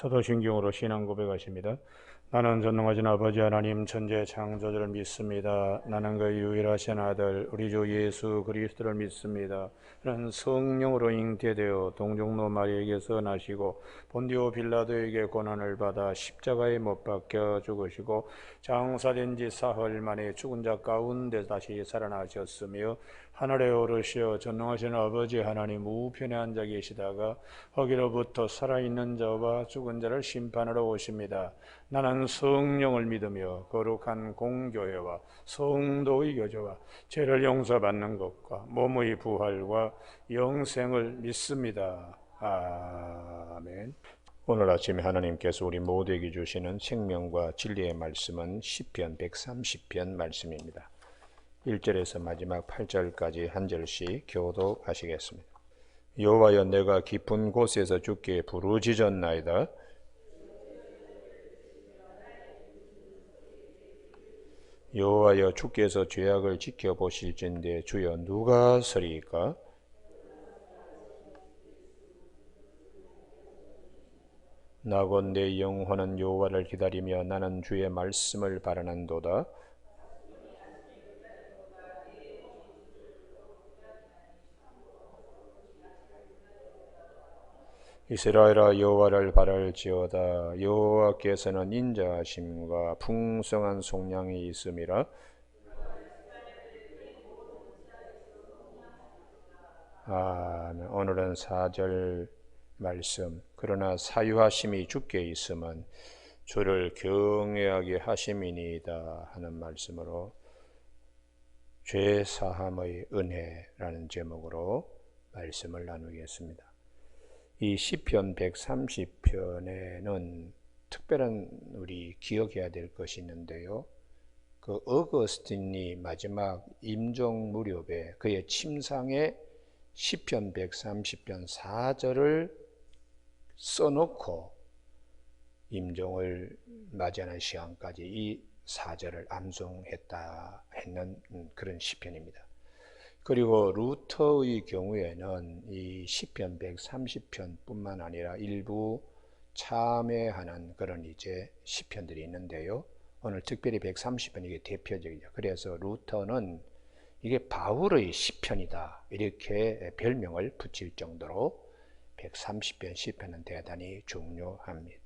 사도신경으로 신앙 고백하십니다. 나는 전능하신 아버지 하나님 천재 창조주를 믿습니다. 나는 그의 유일하신 아들 우리 주 예수 그리스도를 믿습니다. 그는 성령으로 잉태되어 동정노 마리에게서 나시고 본디오 빌라도에게 고난을 받아 십자가에 못 박혀 죽으시고 장사된 지 사흘 만에 죽은 자 가운데 다시 살아나셨으며 하늘에 오르시어 전능하신 아버지 하나님 우편에 앉아 계시다가 거기로부터 살아있는 자와 죽은 자를 심판하러 오십니다. 나는 성령을 믿으며 거룩한 공교회와 성도의 교제와 죄를 용서받는 것과 몸의 부활과 영생을 믿습니다. 아멘. 오늘 아침에 하나님께서 우리 모두에게 주시는 생명과 진리의 말씀은 시편 130편 말씀입니다. 1절에서 마지막 8절까지 한 절씩 교독하시겠습니다. 여호와여, 내가 깊은 곳에서 주께 부르짖었나이다. 여호와여, 주께서 죄악을 지켜보실진대 주여 누가 서리이까? 나곧 내 영혼은 여호와를 기다리며 나는 주의 말씀을 바라는도다. 이스라엘아, 여호와를 바랄지어다. 여호와께서는 인자하심과 풍성한 속량이 있음이라. 오늘은 4절 말씀. 그러나 사유하심이 주께 있음은 주를 경외하게 하심이니이다 하는 말씀으로 죄 사함의 은혜라는 제목으로 말씀을 나누겠습니다. 이 시편 130편에는 특별한 우리 기억해야 될 것이 있는데요. 그 어거스틴이 마지막 임종 무렵에 그의 침상에 시편 130편 4절을 써놓고 임종을 맞이하는 시간까지 이 4절을 암송했다 했는 그런 시편입니다. 그리고 루터의 경우에는 이 시편 130편 뿐만 아니라 일부 참회하는 그런 시편들이 있는데요. 오늘 특별히 130편 이게 대표적이죠. 그래서 루터는 이게 바울의 시편이다 이렇게 별명을 붙일 정도로 130편 시편은 대단히 중요합니다.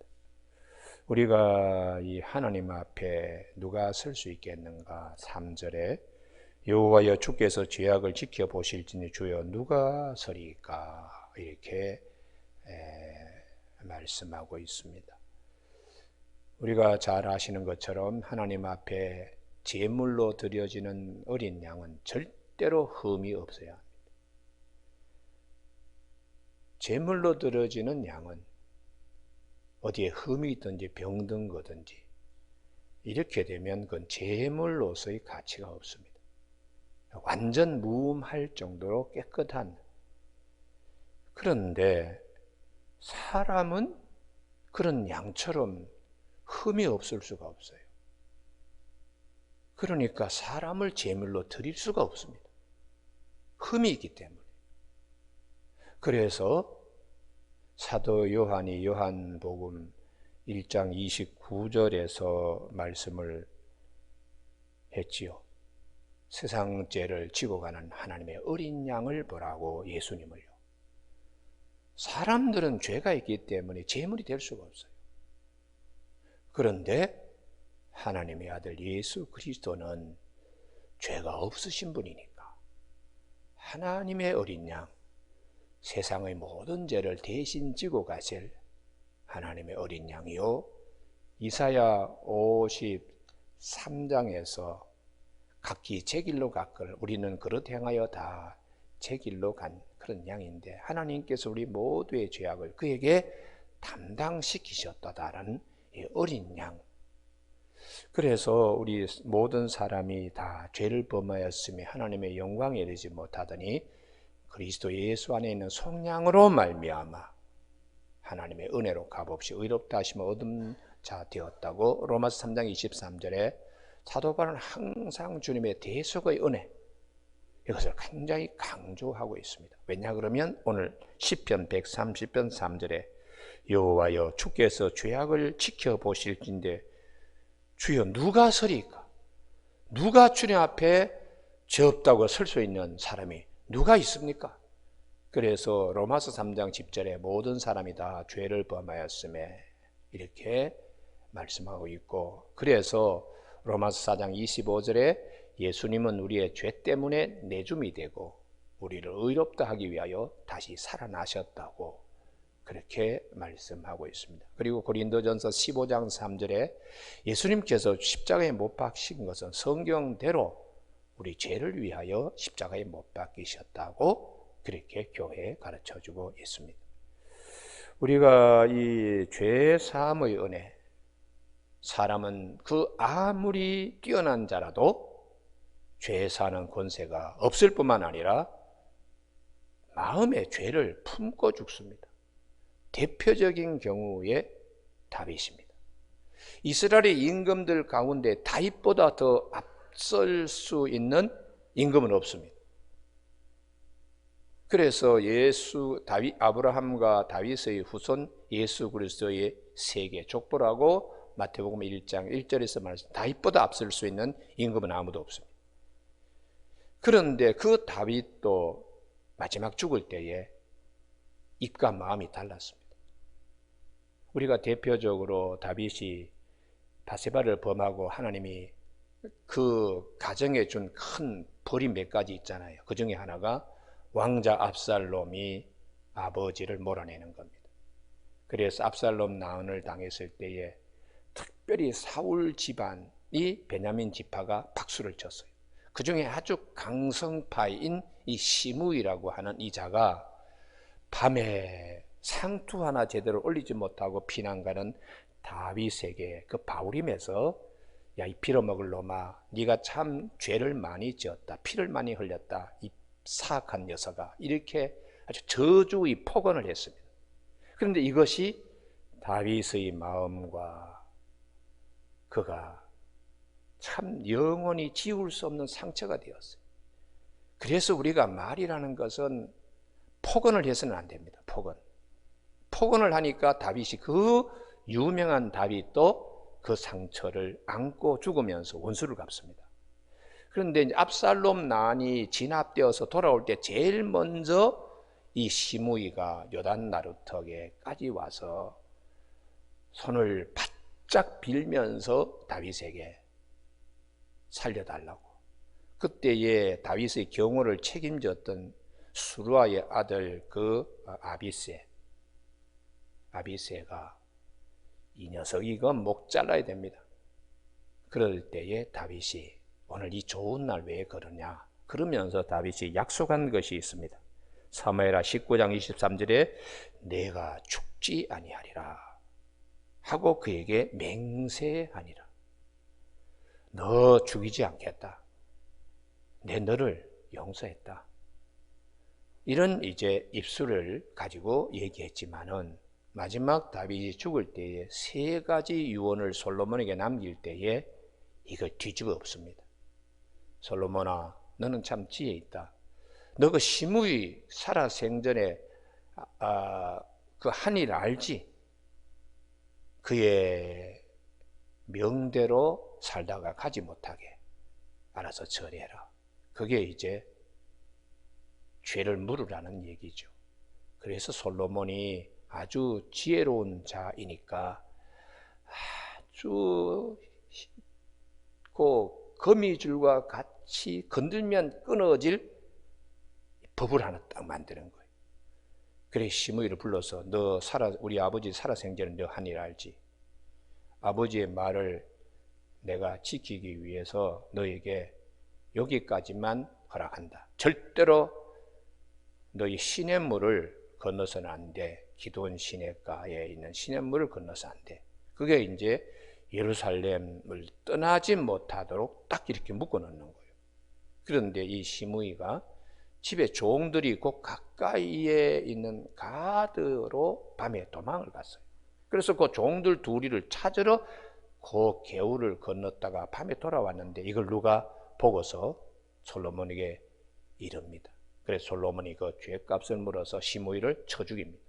우리가 이 하나님 앞에 누가 설 수 있겠는가? 3절에 여호와여, 주께서 죄악을 지켜보실지니 주여 누가 서리이까? 이렇게 말씀하고 있습니다. 우리가 잘 아시는 것처럼 하나님 앞에 제물로 드려지는 어린 양은 절대로 흠이 없어야 합니다. 제물로 드려지는 양은 어디에 흠이 있든지 병든 거든지 이렇게 되면 그건 제물로서의 가치가 없습니다. 완전 무음할 정도로 깨끗한. 그런데 사람은 그런 양처럼 흠이 없을 수가 없어요. 그러니까 사람을 제물로 드릴 수가 없습니다. 흠이 있기 때문에. 그래서 사도 요한이 요한복음 1장 29절에서 말씀을 했지요. 세상 죄를 지고 가는 하나님의 어린 양을 보라고 예수님을요. 사람들은 죄가 있기 때문에 제물이 될 수가 없어요. 그런데 하나님의 아들 예수 그리스도는 죄가 없으신 분이니까 하나님의 어린 양, 세상의 모든 죄를 대신 지고 가실 하나님의 어린 양이요. 이사야 53장에서 각기 제 길로 갔걸 우리는 그릇 행하여 다 제 길로 간 그런 양인데 하나님께서 우리 모두의 죄악을 그에게 담당시키셨다라는 이 어린 양. 그래서 우리 모든 사람이 다 죄를 범하였으며 하나님의 영광에 이르지 못하더니 그리스도 예수 안에 있는 속량으로 말미암아 하나님의 은혜로 값없이 의롭다 하심을 얻은 자 되었다고 로마서 3장 23절에 사도 바울은 항상 주님의 대속의 은혜 이것을 굉장히 강조하고 있습니다. 왜냐 그러면 오늘 시편 130편 3절에 여호와여 주께서 죄악을 지켜보실진데 주여 누가 서리까? 누가 주님 앞에 죄 없다고 설 수 있는 사람이 누가 있습니까? 그래서 로마서 3장 10절에 모든 사람이 다 죄를 범하였음에 이렇게 말씀하고 있고, 그래서 로마서 4장 25절에 예수님은 우리의 죄 때문에 내줌이 되고 우리를 의롭다 하기 위하여 다시 살아나셨다고 그렇게 말씀하고 있습니다. 그리고 고린도전서 15장 3절에 예수님께서 십자가에 못 박히신 것은 성경대로 우리 죄를 위하여 십자가에 못 박히셨다고 그렇게 교회에 가르쳐주고 있습니다. 우리가 이 죄 사함의 은혜, 사람은 그 아무리 뛰어난 자라도 죄 사는 권세가 없을 뿐만 아니라 마음의 죄를 품고 죽습니다. 대표적인 경우에 다윗입니다. 이스라엘의 임금들 가운데 다윗보다 더 앞설 수 있는 임금은 없습니다. 그래서 아브라함과 다윗의 후손 예수 그리스도의 세계 족보라고 마태복음 1장 1절에서 말씀, 다윗보다 앞설 수 있는 임금은 아무도 없습니다. 그런데 그 다윗도 마지막 죽을 때에 입과 마음이 달랐습니다. 우리가 대표적으로 다윗이 바세바를 범하고 하나님이 그 가정에 준 큰 벌이 몇 가지 있잖아요. 그 중에 하나가 왕자 압살롬이 아버지를 몰아내는 겁니다. 그래서 압살롬 나은을 당했을 때에 특별히 사울 집안이 베냐민 지파가 박수를 쳤어요. 그 중에 아주 강성파인 이 시므이라고 하는 이 자가 밤에 상투 하나 제대로 올리지 못하고 피난가는 다윗에게 그 바울임에서 야, 이 빌어먹을 놈아, 네가 참 죄를 많이 지었다, 피를 많이 흘렸다, 이 사악한 녀석아, 이렇게 아주 저주의 폭언을 했습니다. 그런데 이것이 다윗의 마음과 그가 참 영원히 지울 수 없는 상처가 되었어요. 그래서 우리가 말이라는 것은 폭언을 해서는 안 됩니다. 폭언을 하니까 다윗이, 그 유명한 다윗도 그 상처를 안고 죽으면서 원수를 갚습니다. 그런데 이제 압살롬 난이 진압되어서 돌아올 때 제일 먼저 이 시므이가 요단 나루턱에까지 와서 손을 바짝 빌면서 다윗에게 살려달라고. 그때에 다윗의 경호를 책임졌던 수루아의 아들 그 아비새가 이 녀석이 이거 목 잘라야 됩니다. 그럴 때에 다윗이 오늘 이 좋은 날 왜 그러냐, 그러면서 다윗이 약속한 것이 있습니다. 사무엘하 19장 23절에 내가 죽지 아니하리라 하고 그에게 맹세하니라. 너 죽이지 않겠다, 내 너를 용서했다, 이런 이제 입술을 가지고 얘기했지만은 마지막 다윗이 죽을 때에 세 가지 유언을 솔로몬에게 남길 때에 이걸 뒤집어 엎습니다. 솔로몬아, 너는 참 지혜 있다. 너 그 시므이 살아 생전에 그 한 일 알지? 그의 명대로 살다가 가지 못하게 알아서 처리해라. 그게 이제 죄를 물으라는 얘기죠. 그래서 솔로몬이 아주 지혜로운 자이니까 아주 그 거미줄과 같이 건들면 끊어질 법을 하나 딱 만드는 거예요. 그래 시므이를 불러서 너 우리 아버지 살아생전에 너 한 일 알지? 아버지의 말을 내가 지키기 위해서 너에게 여기까지만 허락한다. 절대로 너희 시냇물을 건너서는 안 돼. 기드온 시냇가에 있는 시냇물을 건너서 안 돼. 그게 이제 예루살렘을 떠나지 못하도록 딱 이렇게 묶어 놓는 거예요. 그런데 이 시므이가 집에 종들이 있고 가까이에 있는 가드로 밤에 도망을 갔어요. 그래서 그 종들 둘이를 찾으러 그 개울을 건넜다가 밤에 돌아왔는데 이걸 누가 보고서 솔로몬에게 이릅니다. 그래서 솔로몬이 그 죄값을 물어서 시므이를 쳐 죽입니다.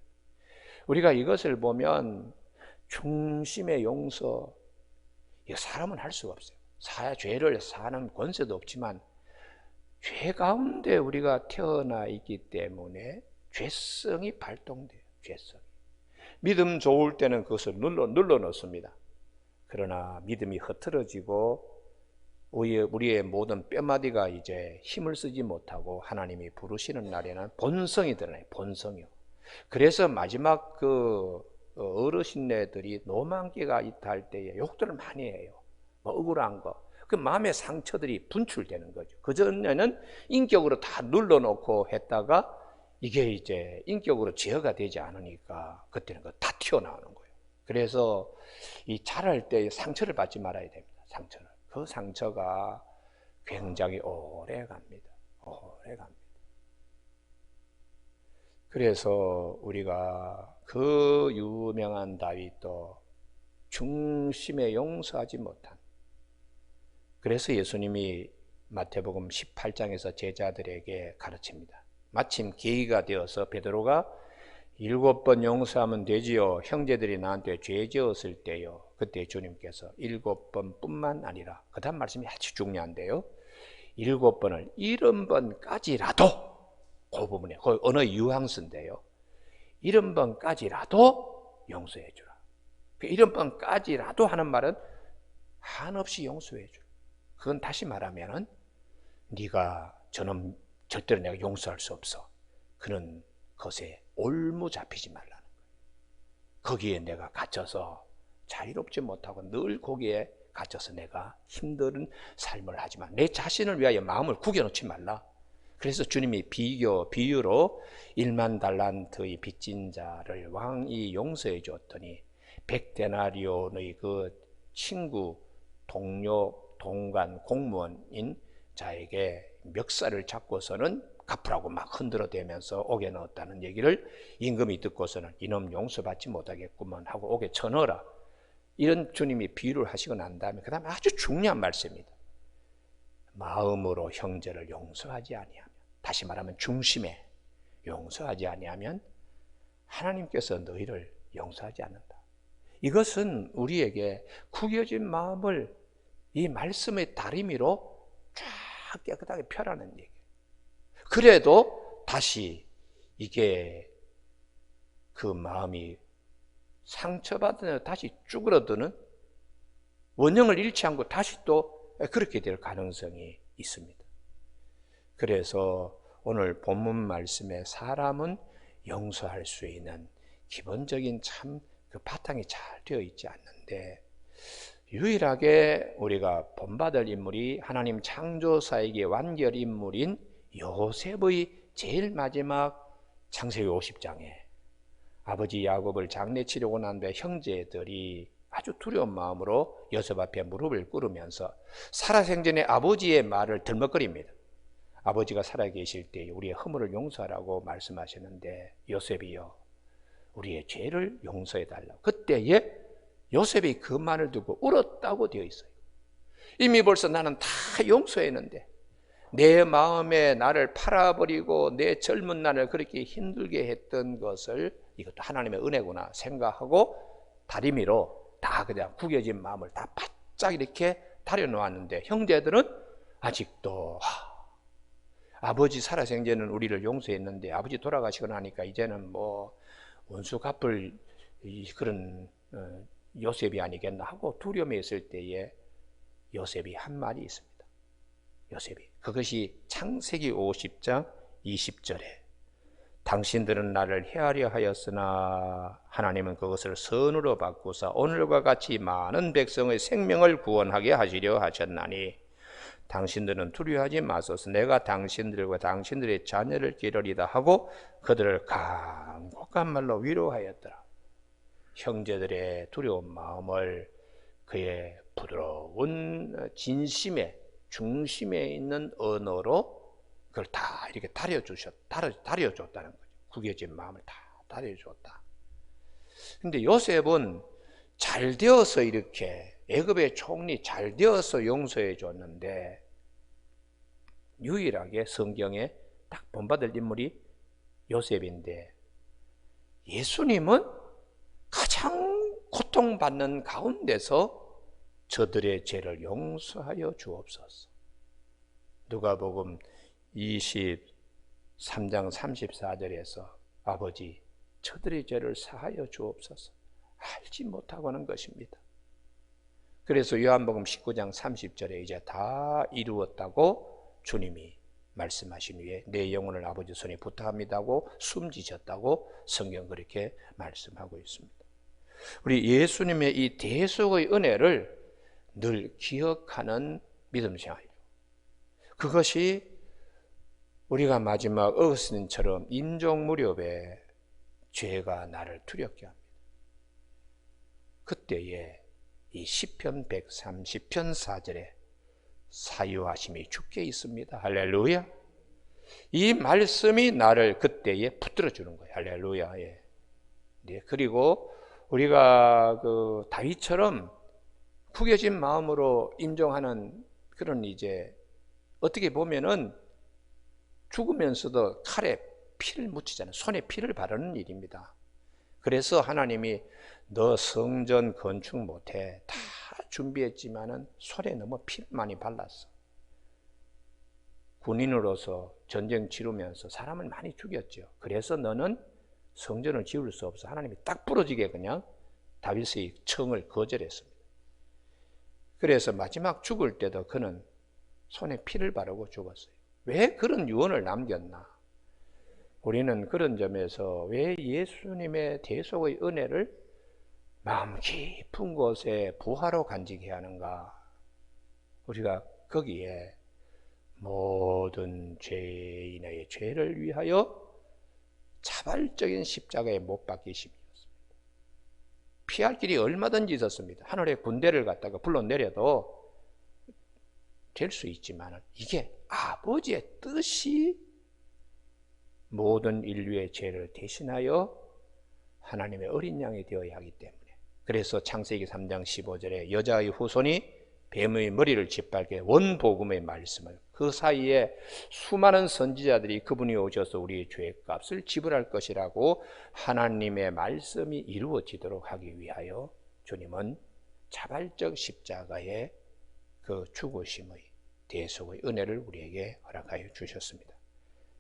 우리가 이것을 보면 중심의 용서, 이거 사람은 할 수가 없어요. 죄를 사는 권세도 없지만 죄 가운데 우리가 태어나 있기 때문에 죄성이 발동돼요. 죄성. 믿음 좋을 때는 그것을 눌러 넣습니다. 그러나 믿음이 흐트러지고 우리의 모든 뼈마디가 이제 힘을 쓰지 못하고 하나님이 부르시는 날에는 본성이 드러나요. 본성이요. 그래서 마지막 그 어르신네들이 노만기가 있다 할 때에 욕들을 많이 해요. 뭐 억울한 거. 그 마음의 상처들이 분출되는 거죠. 그전에는 인격으로 다 눌러놓고 했다가 이게 이제 인격으로 제어가 되지 않으니까 그때는 다 튀어나오는 거예요. 그래서 이 자랄 때 상처를 받지 말아야 됩니다. 상처를. 그 상처가 굉장히 오래 갑니다. 오래 갑니다. 그래서 우리가 그 유명한 다윗도 중심에 용서하지 못한, 그래서 예수님이 마태복음 18장에서 제자들에게 가르칩니다. 마침 계기가 되어서 베드로가 7번 용서하면 되지요. 형제들이 나한테 죄 지었을 때요. 그때 주님께서 7번 뿐만 아니라, 그 다음 말씀이 아주 중요한데요. 7번을 70번까지라도, 그 부분에, 그 언어 유황스인데요. 70번까지라도 용서해 주라. 그 70번까지라도 하는 말은 한없이 용서해 주라. 그건 다시 말하면은 네가 저는 절대로 내가 용서할 수 없어. 그런 것에 올무 잡히지 말라는 거예요. 거기에 내가 갇혀서 자유롭지 못하고 늘 거기에 갇혀서 내가 힘든 삶을 하지만 내 자신을 위하여 마음을 구겨놓지 말라. 그래서 주님이 비유로 1만 달란트의 빚진 자를 왕이 용서해 줬더니 100데나리온의 그 친구, 동료, 동관, 공무원인 자에게 멱살을 잡고서는 갚으라고 막 흔들어대면서 옥에 넣었다는 얘기를 임금이 듣고서는 이놈 용서받지 못하겠구먼 하고 옥에 쳐넣어라. 이런 주님이 비유를 하시고 난 다음에 그 다음에 아주 중요한 말씀입니다. 마음으로 형제를 용서하지 아니하면, 다시 말하면 중심에 용서하지 아니하면 하나님께서 너희를 용서하지 않는다. 이것은 우리에게 구겨진 마음을 이 말씀의 다리미로 쫙 깨끗하게 펴라는 얘기예요. 그래도 다시 이게 그 마음이 상처받은 다시 쭈그러드는, 원형을 잃지 않고 다시 또 그렇게 될 가능성이 있습니다. 그래서 오늘 본문 말씀에 사람은 용서할 수 있는 기본적인 참 그 바탕이 잘 되어 있지 않는데, 유일하게 우리가 본받을 인물이 하나님 창조사에게 완결 인물인 요셉의 제일 마지막 창세기 50장에 아버지 야곱을 장례치려고 난 뒤에 형제들이 아주 두려운 마음으로 요셉 앞에 무릎을 꿇으면서 살아생전에 아버지의 말을 들먹거립니다. 아버지가 살아계실 때 우리의 허물을 용서하라고 말씀하시는데 요셉이요, 우리의 죄를 용서해달라고. 그때에 요셉이 그 말을 듣고 울었다고 되어 있어요. 이미 벌써 나는 다 용서했는데 내 마음에 나를 팔아버리고 내 젊은 날을 그렇게 힘들게 했던 것을 이것도 하나님의 은혜구나 생각하고 다리미로 다 그냥 구겨진 마음을 다 바짝 이렇게 다려놓았는데, 형제들은 아직도 아버지 살아생전에는 우리를 용서했는데 아버지 돌아가시고 나니까 이제는 뭐 원수 갚을 그런 요셉이 아니겠나 하고 두려움에 있을 때에 요셉이 한 말이 있습니다. 요셉이, 그것이 창세기 50장 20절에 당신들은 나를 해하려 하였으나 하나님은 그것을 선으로 바꾸사 오늘과 같이 많은 백성의 생명을 구원하게 하시려 하셨나니 당신들은 두려워하지 마소서. 내가 당신들과 당신들의 자녀를 기르리다 하고 그들을 간곡한 말로 위로하였더라. 형제들의 두려운 마음을 그의 부드러운 진심의 중심에 있는 언어로 그걸 다 이렇게 다려줬다는 거죠. 구겨진 마음을 다 다려줬다. 근데 요셉은 잘 되어서 이렇게 애굽의 총리 잘 되어서 용서해 줬는데, 유일하게 성경에 딱 본받을 인물이 요셉인데, 예수님은 가장 고통받는 가운데서 저들의 죄를 용서하여 주옵소서. 누가복음 23장 34절에서 아버지 저들의 죄를 사하여 주옵소서. 알지 못하고 하는 것입니다. 그래서 요한복음 19장 30절에 이제 다 이루었다고 주님이 말씀하신 후에 내 영혼을 아버지 손에 부탁합니다고 숨지셨다고 성경 그렇게 말씀하고 있습니다. 우리 예수님의 이 대속의 은혜를 늘 기억하는 믿음 생활이죠. 그것이 우리가 마지막 어거스틴처럼 인종 무렵에 죄가 나를 두렵게 합니다. 그때에 이 시편 130편 4절에 사유하심이 주께 있습니다. 할렐루야. 이 말씀이 나를 그때에 붙들어 주는 거예요. 할렐루야. 예. 네, 그리고 우리가 그 다윗처럼 구겨진 마음으로 인정하는 그런 이제 어떻게 보면은 죽으면서도 칼에 피를 묻히잖아요. 손에 피를 바르는 일입니다. 그래서 하나님이 너 성전 건축 못해. 다 준비했지만은 손에 너무 피를 많이 발랐어. 군인으로서 전쟁 치르면서 사람을 많이 죽였죠. 그래서 너는 성전을 지을 수 없어. 하나님이 딱 부러지게 그냥 다윗의 청을 거절했습니다. 그래서 마지막 죽을 때도 그는 손에 피를 바르고 죽었어요. 왜 그런 유언을 남겼나? 우리는 그런 점에서 왜 예수님의 대속의 은혜를 마음 깊은 곳에 부하로 간직해야 하는가? 우리가 거기에 모든 죄인의 죄를 위하여 자발적인 십자가에 못 박히심이었습니다. 피할 길이 얼마든지 있었습니다. 하늘에 군대를 갖다가 불러내려도 될 수 있지만 이게 아버지의 뜻이 모든 인류의 죄를 대신하여 하나님의 어린 양이 되어야 하기 때문에, 그래서 창세기 3장 15절에 여자의 후손이 뱀의 머리를 짓밟게 원복음의 말씀을, 그 사이에 수많은 선지자들이 그분이 오셔서 우리의 죄값을 지불할 것이라고 하나님의 말씀이 이루어지도록 하기 위하여 주님은 자발적 십자가의 그 죽으심의 대속의 은혜를 우리에게 허락하여 주셨습니다.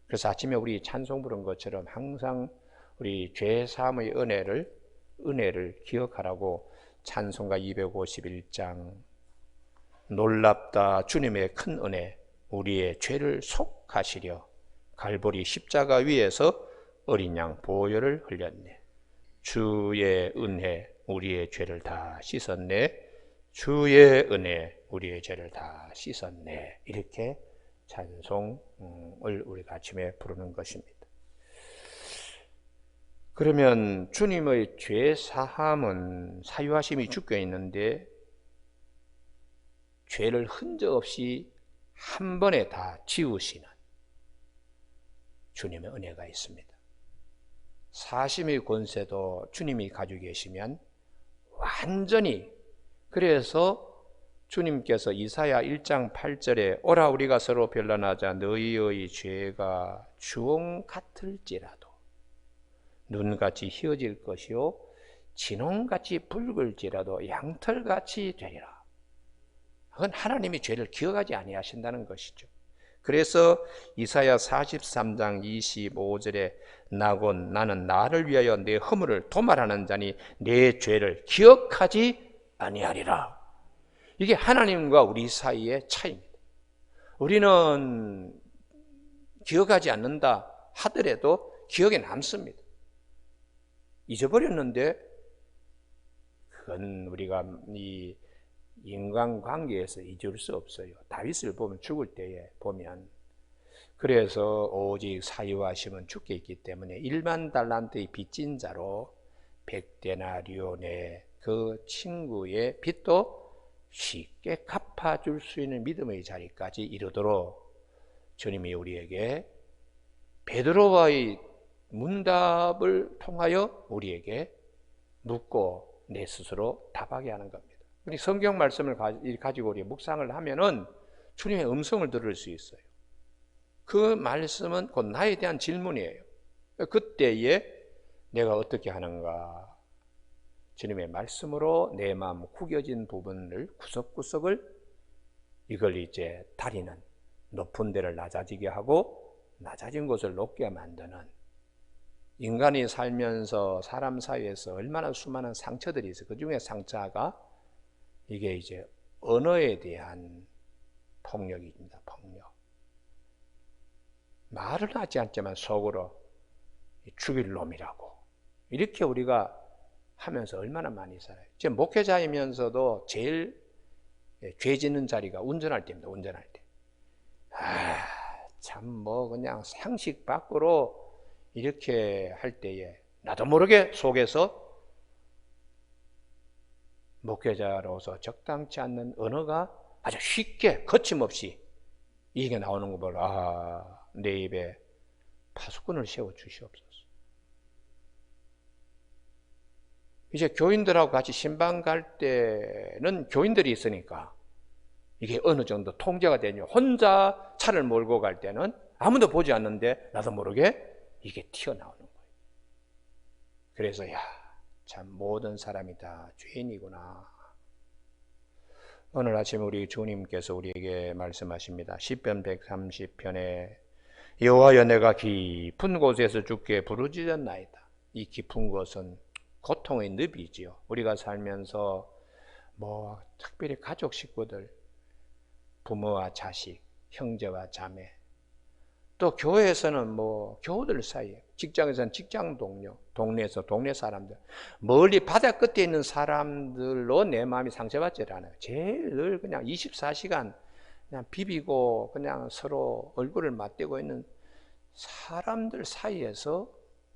그래서 아침에 우리 찬송 부른 것처럼 항상 우리 죄사함의 은혜를 기억하라고 찬송가 251장 놀랍다 주님의 큰 은혜 우리의 죄를 속하시려 갈보리 십자가 위에서 어린 양 보혈을 흘렸네. 주의 은혜 우리의 죄를 다 씻었네. 주의 은혜 우리의 죄를 다 씻었네. 이렇게 찬송을 우리가 아침에 부르는 것입니다. 그러면 주님의 죄 사함은 사유하심이 주께 있는데 죄를 흔적 없이 한 번에 다 지우시는 주님의 은혜가 있습니다. 사심의 권세도 주님이 가지고 계시면 완전히, 그래서 주님께서 이사야 1장 8절에 오라 우리가 서로 변론하자 너희의 죄가 주홍 같을지라도 눈같이 희어질 것이요 진홍같이 붉을지라도 양털같이 되리라. 그건 하나님이 죄를 기억하지 아니하신다는 것이죠. 그래서 이사야 43장 25절에 나곤 나는 나를 위하여 내 허물을 도말하는 자니 내 죄를 기억하지 아니하리라. 이게 하나님과 우리 사이의 차이입니다. 우리는 기억하지 않는다 하더라도 기억에 남습니다. 잊어버렸는데 그건 우리가 이 인간관계에서 잊을 수 없어요. 다윗을 보면 죽을 때에 보면, 그래서 오직 사유하심은 주께 있기 때문에 1만 달란트의 빚진 자로 100데나리온의 그 친구의 빚도 쉽게 갚아줄 수 있는 믿음의 자리까지 이르도록 주님이 우리에게 베드로와의 문답을 통하여 우리에게 묻고 내 스스로 답하게 하는 겁니다. 우리 성경 말씀을 가지고 우리 묵상을 하면은 주님의 음성을 들을 수 있어요. 그 말씀은 곧 나에 대한 질문이에요. 그때에 내가 어떻게 하는가? 주님의 말씀으로 내 마음 구겨진 부분을 구석구석을 이걸 이제 다리는 높은 데를 낮아지게 하고 낮아진 곳을 높게 만드는, 인간이 살면서 사람 사이에서 얼마나 수많은 상처들이 있어요. 그 중에 상처가 이게 이제 언어에 대한 폭력입니다. 폭력. 말은 하지 않지만 속으로 죽일 놈이라고 이렇게 우리가 하면서 얼마나 많이 살아요. 지금 목회자이면서도 제일 죄 짓는 자리가 운전할 때입니다. 운전할 때. 참 뭐 그냥 상식 밖으로 이렇게 할 때에 나도 모르게 속에서 목회자로서 적당치 않는 언어가 아주 쉽게 거침없이 이게 나오는 거 보라. 내 입에 파수꾼을 세워 주시옵소서. 이제 교인들하고 같이 신방 갈 때는 교인들이 있으니까 이게 어느 정도 통제가 되냐. 혼자 차를 몰고 갈 때는 아무도 보지 않는데 나도 모르게 이게 튀어나오는 거예요. 그래서 참 모든 사람이 다 죄인이구나. 오늘 아침 우리 주님께서 우리에게 말씀하십니다. 시편 130편에 여호와여 내가 깊은 곳에서 주께 부르짖었나이다. 이 깊은 곳은 고통의 늪이지요. 우리가 살면서 뭐 특별히 가족 식구들, 부모와 자식, 형제와 자매, 또 교회에서는 뭐 교우들 사이에, 직장에서는 직장 동료, 동네에서 동네 사람들, 멀리 바다 끝에 있는 사람들로 내 마음이 상처받지 않아요. 제일 늘 그냥 24시간 그냥 비비고 그냥 서로 얼굴을 맞대고 있는 사람들 사이에서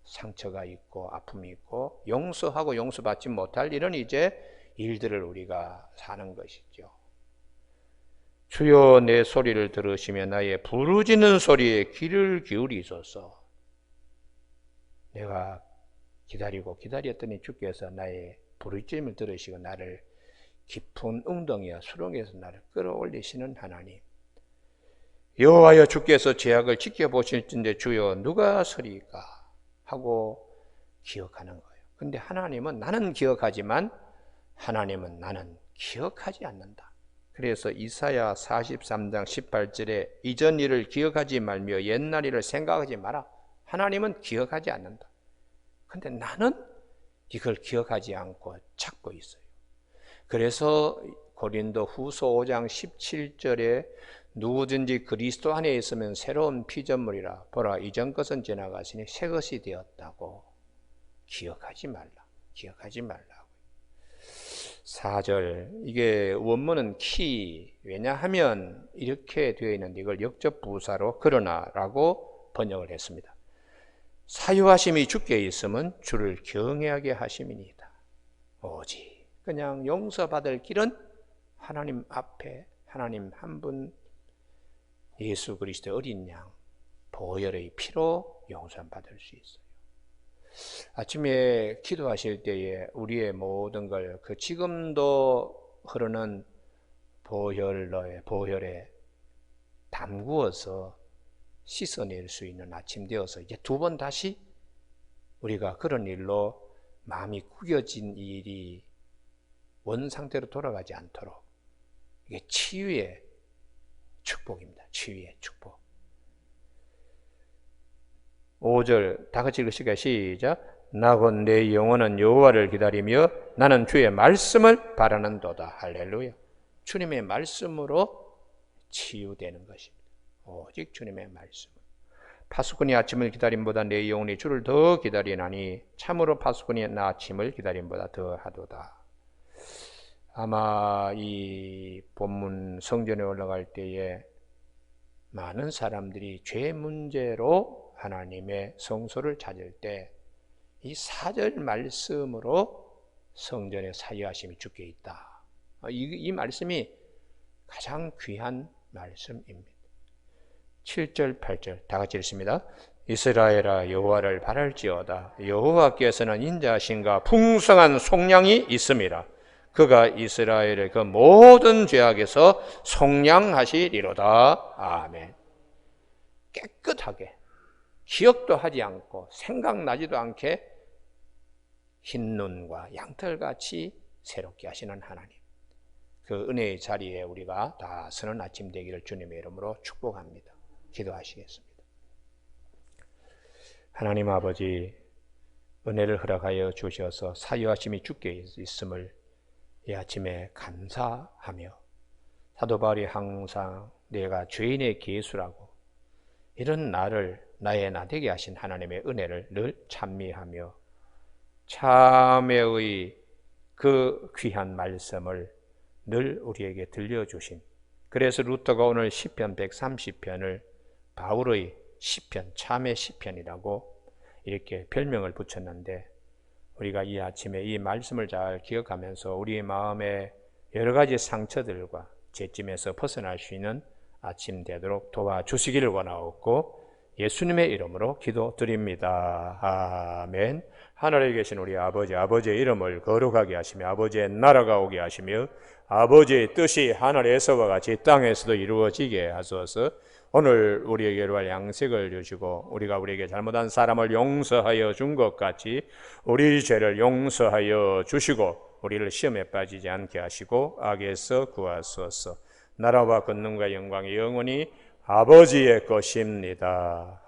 상처가 있고 아픔이 있고 용서하고 용서받지 못할 이런 이제 일들을 우리가 사는 것이죠. 주여 내 소리를 들으시며 나의 부르짖는 소리에 귀를 기울이소서. 내가 기다리고 기다렸더니 주께서 나의 부르짖음을 들으시고 나를 깊은 웅덩이와 수렁에서 나를 끌어올리시는 하나님. 여호와여 주께서 죄악을 지켜보실진데 주여 누가 서리까 하고 기억하는 거예요. 근데 하나님은 나는 기억하지만 하나님은 나는 기억하지 않는다. 그래서 이사야 43장 18절에 이전 일을 기억하지 말며 옛날 일을 생각하지 마라. 하나님은 기억하지 않는다. 근데 나는 이걸 기억하지 않고 찾고 있어요. 그래서 고린도 후서 5장 17절에 누구든지 그리스도 안에 있으면 새로운 피조물이라. 보라 이전 것은 지나갔으니 새 것이 되었다고. 기억하지 말라. 기억하지 말라고. 4절 이게 원문은 키, 왜냐하면 이렇게 되어 있는데 이걸 역접 부사로 그러나라고 번역을 했습니다. 사유하심이 주께 있으면 주를 경외하게 하심이니이다. 오직 그냥 용서받을 길은 하나님 앞에 하나님 한 분 예수 그리스도의 어린 양 보혈의 피로 용서받을 수 있어요. 아침에 기도하실 때에 우리의 모든 걸 그 지금도 흐르는 보혈에 담구어서 씻어낼 수 있는 아침 되어서 이제 두 번 다시 우리가 그런 일로 마음이 구겨진 일이 원상태로 돌아가지 않도록 이게 치유의 축복입니다. 치유의 축복. 5절 다 같이 읽으실까요? 시작. 나 곧 내 영혼은 여호와를 기다리며 나는 주의 말씀을 바라는도다. 할렐루야. 주님의 말씀으로 치유되는 것입니다. 오직 주님의 말씀. 파수꾼이 아침을 기다림보다 내 영혼이 주를 더 기다리나니 참으로 파수꾼이 나 아침을 기다림보다 더 하도다. 아마 이 본문 성전에 올라갈 때에 많은 사람들이 죄 문제로 하나님의 성소를 찾을 때 이 4절 말씀으로 성전의 사유하심이 주께 있다. 이 말씀이 가장 귀한 말씀입니다. 7절, 8절 다 같이 읽습니다. 이스라엘아 여호와를 바랄지어다. 여호와께서는 인자하신가 풍성한 속량이 있음이라. 그가 이스라엘의 그 모든 죄악에서 속량하시리로다. 아멘. 깨끗하게 기억도 하지 않고 생각나지도 않게 흰 눈과 양털같이 새롭게 하시는 하나님, 그 은혜의 자리에 우리가 다 서는 아침 되기를 주님의 이름으로 축복합니다. 기도하시겠습니다. 하나님 아버지, 은혜를 허락하여 주셔서 사유하심이 주께 있음을 이 아침에 감사하며, 사도 바울이 항상 내가 죄인의 계수라고 이런 나를 나의 나 되게 하신 하나님의 은혜를 늘 찬미하며 참회의 그 귀한 말씀을 늘 우리에게 들려주신, 그래서 루터가 오늘 시편 130편을 바울의 시편, 참회 시편이라고 이렇게 별명을 붙였는데, 우리가 이 아침에 이 말씀을 잘 기억하면서 우리의 마음에 여러 가지 상처들과 죄짐에서 벗어날 수 있는 아침 되도록 도와주시기를 원하옵고 예수님의 이름으로 기도드립니다. 아멘. 하늘에 계신 우리 아버지, 아버지의 이름을 거룩하게 하시며 아버지의 나라가 오게 하시며 아버지의 뜻이 하늘에서와 같이 땅에서도 이루어지게 하소서. 오늘 우리에게 이루할 양식을 주시고 우리가 우리에게 잘못한 사람을 용서하여 준 것 같이 우리 죄를 용서하여 주시고 우리를 시험에 빠지지 않게 하시고 악에서 구하소서. 나라와 권능과 영광이 영원히 아버지의 것입니다.